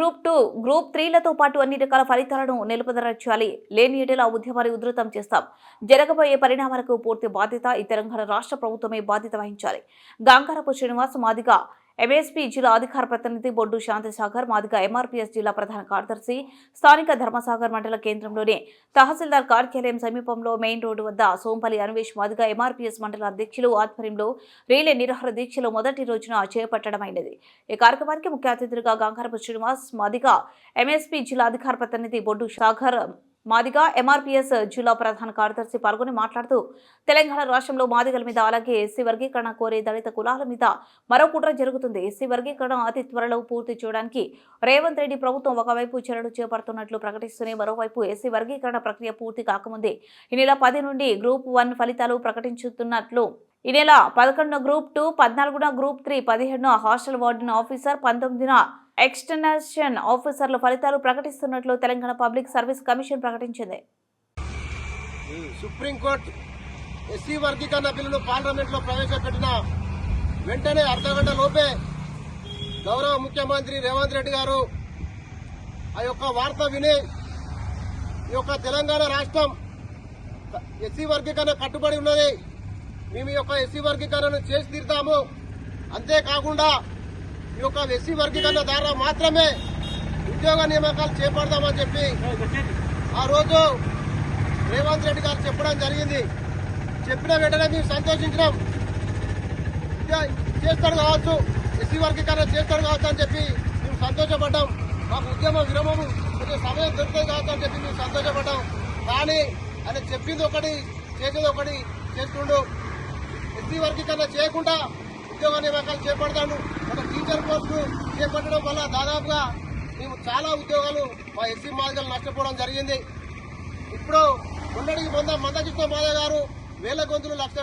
Group 2, group 3లతో పాటు అన్ని రకాల ఫలితాలను నిలుపుదరచాలి. లేని ఎడల ఉద్యమాన్ని ఉధృతం చేస్తాం. జరగబోయే పరిణామాలకు పూర్తి బాధ్యత ఈ తెలంగాణ రాష్ట్ర ప్రభుత్వమే బాధ్యత వహించాలి. గంగారపు శ్రీనివాస్ మాదిగ ఎంఎస్పీ జిల్లా అధికార ప్రతినిధి బొడ్డు శాంతిసాగర్ మాదిగ ఎంఆర్పీఎస్ జిల్లా ప్రధాన కార్యదర్శి స్థానిక ధర్మసాగర్ మండల కేంద్రంలోని తహసీల్దార్ కార్యాలయం సమీపంలో మెయిన్ రోడ్డు వద్ద సోంపల్లి అన్వేష్ మాదిగ ఎంఆర్పీఎస్ మండల అధ్యక్షులు ఆధ్వర్యంలో రీలే నిరాహార దీక్షలు మొదటి రోజున చేపట్టడమైనది. ఈ కార్యక్రమానికి ముఖ్య అతిథులుగా గంగారపు శ్రీనివాస్ మాదిగ ఎంఎస్పీ జిల్లా అధికార ప్రతినిధి బొడ్డు సాగర్ మాదిగ ఎంఆర్పీఎస్ జిల్లా ప్రధాన కార్యదర్శి పాల్గొని మాట్లాడుతూ తెలంగాణ రాష్ట్రంలో మాదిగల మీద అలాగే ఎస్సీ వర్గీకరణ కోరే దళిత కులాల మీద మరో కుట్ర జరుగుతుంది. ఎస్సీ వర్గీకరణ అతి త్వరలో పూర్తి చేయడానికి రేవంత్ రెడ్డి ప్రభుత్వం ఒకవైపు చర్యలు చేపడుతున్నట్లు ప్రకటిస్తూనే మరోవైపు ఎస్సీ వర్గీకరణ ప్రక్రియ పూర్తి కాకముందే ఈ నెల 10 నుండి గ్రూప్ 1 ఫలితాలు ప్రకటించుతున్నట్లు ఈ నెల 11న గ్రూప్ 2, 14న గ్రూప్ 3, 17న హాస్టల్ వార్డెన్ ఆఫీసర్, 19న ఎక్స్టెన్షన్ ఆఫీసర్ల ఫలితాలు ప్రకటిస్తున్నట్లు తెలంగాణ పబ్లిక్ సర్వీస్ కమిషన్ ప్రకటించింది. సుప్రీంకోర్టు ఎస్సీ వర్గీకరణ బిల్లును పార్లమెంట్లో ప్రవేశపెట్టిన వెంటనే అర్ధగంట లోపే గౌరవ ముఖ్యమంత్రి రేవంత్ రెడ్డి గారు ఆ యొక్క వార్త విని ఈ యొక్క తెలంగాణ రాష్ట్రం ఎస్సీ వర్గీకరణ కట్టుబడి ఉన్నది, మేము ఈ యొక్క ఎస్సీ వర్గీకరణను చేసి తీరుతాము, అంతేకాకుండా ఈ యొక్క ఎస్సీ వర్గీకరణ ద్వారా మాత్రమే ఉద్యోగ నియామకాలు చేపడదామని చెప్పి ఆ రోజు రేవంత్ రెడ్డి గారు చెప్పడం జరిగింది. చెప్పిన వెంటనే మేము సంతోషించినాం. చేస్తాడు కావచ్చు, ఎస్సీ వర్గీకరణ చేస్తాడు కావచ్చు అని చెప్పి మేము సంతోషపడ్డాం. మాకు ఉద్యమ విరమము కొంచెం సమయం దొరుకుతుంది కావచ్చు అని చెప్పి మేము సంతోషపడ్డాం. కానీ ఆయన చెప్పింది ఒకటి చేసేది ఒకటి చేస్తుండు. ఎస్సీ వర్గీకరణ చేయకుండా ఉద్యోగ నియామకాలు చేపడతాడు. ఒక టీచర్ పోస్టు చేపట్టడం వల్ల దాదాపుగా మేము చాలా ఉద్యోగాలు మా ఎస్సీ మాదిగలు నష్టపోవడం జరిగింది. ఇప్పుడు మొన్నటికి మందకృష్ణ మాదయ్య గారు 1000 గొంతులు లక్ష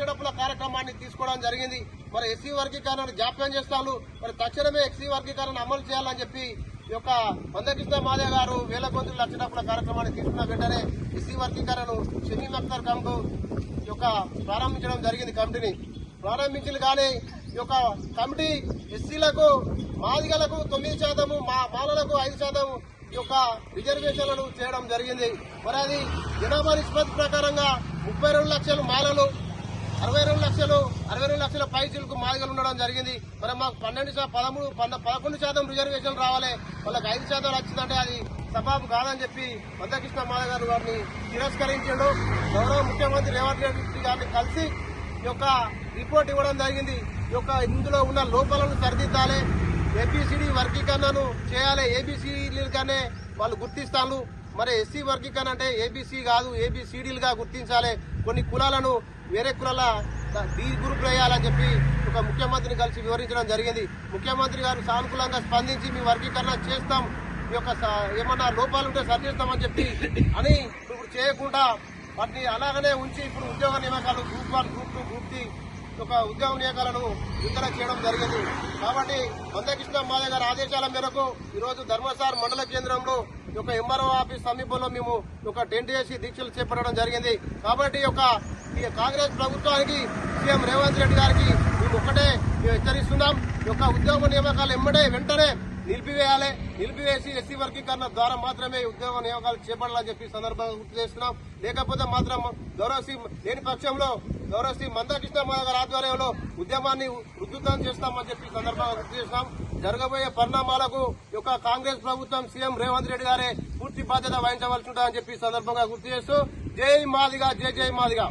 డబ్బుల కార్యక్రమాన్ని తీసుకోవడం జరిగింది. మరి ఎస్సీ వర్గీకరణను జాప్యం చేస్తాను, మరి తక్షణమే ఎస్సీ వర్గీకరణ అమలు చేయాలని చెప్పి ఈ యొక్క మందకృష్ణ మాదయ్య గారు 1000 గొంతులు లక్ష డబ్బుల కార్యక్రమాన్ని తీసుకున్న వెంటనే ఎస్సీ వర్గీకరణను షమీమ్ అఖ్తర్ కమిటీ యొక్క ప్రారంభించడం జరిగింది. కమిటీని ప్రారంభించింది కానీ ఈ యొక్క కమిటీ ఎస్సీలకు మాదిగలకు 9%, మాలలకు 5% ఈ యొక్క రిజర్వేషన్లను చేయడం జరిగింది. మరి అది జనాభా నిష్పత్తి ప్రకారంగా 32 లక్షలు మాలలు, 62 లక్షల పైచీలకు మాదిగలు ఉండడం జరిగింది. మరి మాకు 11% రిజర్వేషన్లు రావాలి, వాళ్ళకి 5% వచ్చిందంటే అది సబాబు కాదని చెప్పి మందకృష్ణ మాదయ్య గారు వారిని తిరస్కరించాడు. గౌరవ ముఖ్యమంత్రి రేవంత్ రెడ్డి గారిని కలిసి ఈ యొక్క రిపోర్ట్ ఇవ్వడం జరిగింది. ఈ యొక్క ఇందులో ఉన్న లోపాలను సరిదిద్దాలి, ఏబిసిడి వర్గీకరణను చేయాలి, ఏబిసిడీలుగానే వాళ్ళు గుర్తిస్తాను. మరి ఎస్సీ వర్గీకరణ అంటే ఏబిసి కాదు, ఏబిసిడీలుగా గుర్తించాలి. కొన్ని కులాలను వేరే కులాల డి గ్రూప్ వేయాలని చెప్పి ఒక ముఖ్యమంత్రిని కలిసి వివరించడం జరిగింది. ముఖ్యమంత్రి గారు సానుకూలంగా స్పందించి మీ వర్గీకరణ చేస్తాం, మీ యొక్క ఏమన్నా లోపాలు ఉంటే సరిచేస్తామని చెప్పి అని ఇప్పుడు చేయకుండా వాటిని అలాగనే ఉంచి ఇప్పుడు ఉద్యోగ నియామకాలు గ్రూప్ 1, గ్రూప్ 2, గ్రూప్ 3 ఒక ఉద్యోగ నియామకాలను విడుదల చేయడం జరిగింది. కాబట్టి మందకృష్ణ మాదయ్య గారి ఆదేశాల మేరకు ఈరోజు ధర్మసార్ మండల కేంద్రంలో ఒక ఎంఆర్ఓ ఆఫీస్ సమీపంలో మేము ఒక టెంట్ చేసి దీక్షలు చేపట్టడం జరిగింది. కాబట్టి ఈ కాంగ్రెస్ ప్రభుత్వానికి సీఎం రేవంత్ రెడ్డి గారికి మేము ఒక్కటే హెచ్చరిస్తున్నాం, ఈ యొక్క ఉద్యోగ నియామకాలు వెంటనే నిలిపివేసి ఎస్సీ వర్గీకరణ ద్వారా మాత్రమే ఉద్యోగ నియామకాలు చేపడాలని చెప్పి సందర్భంగా గుర్తు చేస్తున్నాం. లేకపోతే మాత్రం లేని పక్షంలో గౌరవశ్రీ మందకృష్ణ మాదయ్య గారి ఆధ్వర్యంలో ఉద్యమాన్ని ఉధృతం చేస్తామని చెప్పి సందర్భంగా గుర్తు చేస్తున్నాం. జరగబోయే పరిణామాలకు ఈ యొక్క కాంగ్రెస్ ప్రభుత్వం సీఎం రేవంత్ రెడ్డి గారే పూర్తి బాధ్యత వహించవలసి ఉంటుందని చెప్పి సందర్భంగా గుర్తు చేస్తూ జై మాదిగా, జై జై మాదిగా,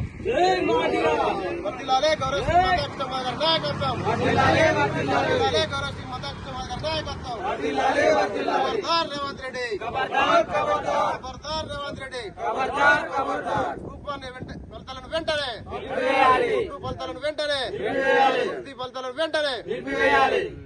వర్ధిల్లాలే గౌరవశ్రీ మందకృష్ణ మాదయ్య గారి నాయకత్వం, వర్ధిల్లాలే గౌరవశ్రీ మందకృష్ణ మాదయ్య గారి నాయకత్వం, ఖబర్దార్ రేవంత్ రెడ్డి, ఖబర్దార్ రేవంత్ రెడ్డి, ఫలితాలను వెంటనే, ఫలితాలను వెంటనే,